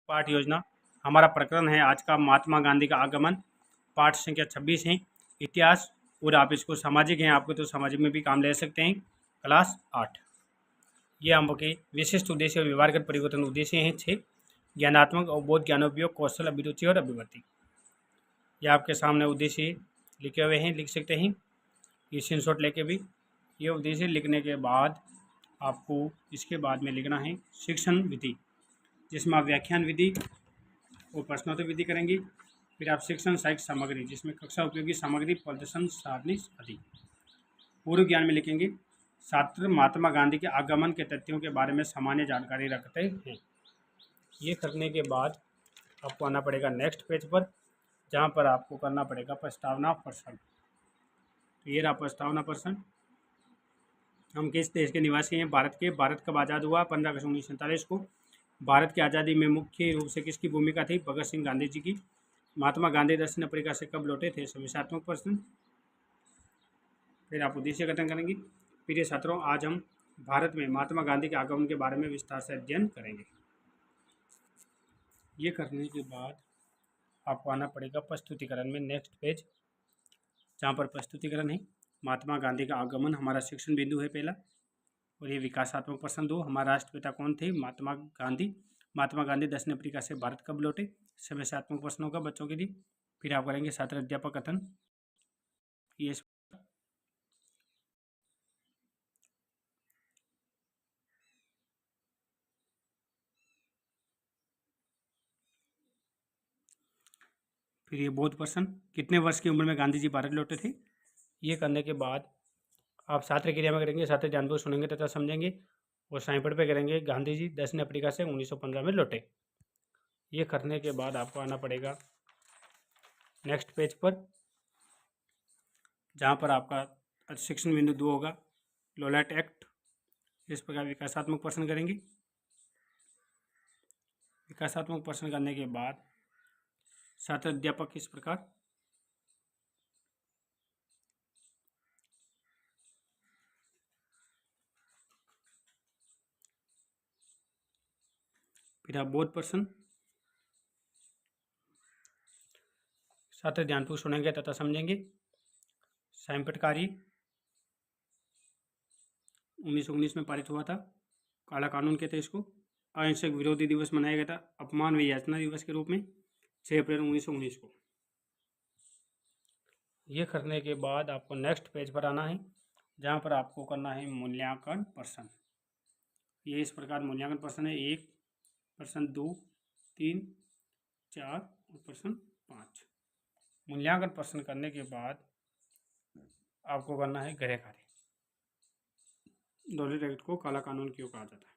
पाठ योजना। हमारा प्रकरण है आज का महात्मा गांधी का आगमन। पाठ संख्या 26 है इतिहास, और आप इसको सामाजिक हैं, आपको तो सामाजिक में भी काम ले सकते हैं। क्लास 8। ये आपके विशिष्ट उद्देश्य और व्यवहारगत परिवर्तन उद्देश्य हैं 6। ज्ञानात्मक और बोध ज्ञानोपयोग, कौशल, अभिरुचि और अभिवृद्धि। ये आपके सामने उद्देश्य लिखे हुए हैं, लिख सकते हैं ये स्क्रीनशॉट लेके भी। ये उद्देश्य लिखने के बाद आपको इसके बाद में लिखना है शिक्षण विधि, जिसमें आप व्याख्यान विधि और प्रश्नोत्तर विधि करेंगे। फिर आप शिक्षण साहित्य सामग्री, जिसमें कक्षा उपयोगी सामग्री, प्रदर्शन सारणी आदि। पूर्व ज्ञान में लिखेंगे छात्र महात्मा गांधी के आगमन के तथ्यों के बारे में सामान्य जानकारी रखते हैं। ये करने के बाद आपको आना पड़ेगा नेक्स्ट पेज पर, जहाँ पर आपको करना पड़ेगा प्रस्तावना प्रश्न। तो ये रहा प्रस्तावना प्रश्न। हम किस देश के निवासी हैं? भारत के। भारत कब आज़ाद हुआ? 15 अगस्त 1947 को। भारत की आज़ादी में मुख्य रूप से किसकी भूमिका थी? भगत सिंह गांधी जी की। महात्मा गांधी दक्षिण अफ्रीका से कब लौटे थे? समस्यात्मक प्रश्न। फिर आप उद्देश्य कथन करेंगे। प्रिय छात्रों, आज हम भारत में महात्मा गांधी के आगमन के बारे में विस्तार से अध्ययन करेंगे। ये करने के बाद आपको आना पड़ेगा प्रस्तुतिकरण में नेक्स्ट पेज, जहाँ पर प्रस्तुतिकरण है महात्मा गांधी का आगमन, हमारा शिक्षण बिंदु है पहला, और ये विकासात्मक प्रश्न 2, हमारे राष्ट्रपिता कौन थे? महात्मा गांधी। महात्मा गांधी दक्षिण अफ्रीका से भारत कब लौटे? समस्यात्मक प्रश्नों का बच्चों के लिए। फिर आप करेंगे छात्र अध्यापक कथन। ये फिर ये बोध प्रश्न, कितने वर्ष की उम्र में गांधी जी भारत लौटे थे? ये करने के बाद आप छात्र क्रिया में करेंगे, छात्र ध्यानपूर्वक सुनेंगे तथा समझेंगे, और साइंपट पे करेंगे गांधी जी दक्षिण अफ्रीका से 1915 में लौटे। ये करने के बाद आपको आना पड़ेगा नेक्स्ट पेज पर, जहाँ पर आपका शिक्षण बिंदु 2 होगा लोलाट एक्ट। इस प्रकार विकासात्मक प्रश्न करेंगे। विकासात्मक प्रश्न करने के बाद छात्र अध्यापक इस प्रकार। फिर आप बोध प्रश्न, छात्र ध्यानपूर्वक सुनेंगे तथा समझेंगे। साइंपट कार्य 1919 में पारित हुआ था, काला कानून कहते हैं इसको। अहिंसक विरोधी दिवस मनाया गया था अपमान व यातना दिवस के रूप में 6 अप्रैल 1919 को। ये करने के बाद आपको नेक्स्ट पेज पर आना है, जहाँ पर आपको करना है मूल्यांकन प्रश्न। ये इस प्रकार मूल्यांकन प्रश्न है 1, प्रश्न 2, 3, 4 और प्रश्न 5। मूल्यांकन प्रश्न करने के बाद आपको करना है गृह कार्य। डॉलेट एक्ट को काला कानून क्यों कहा जाता है?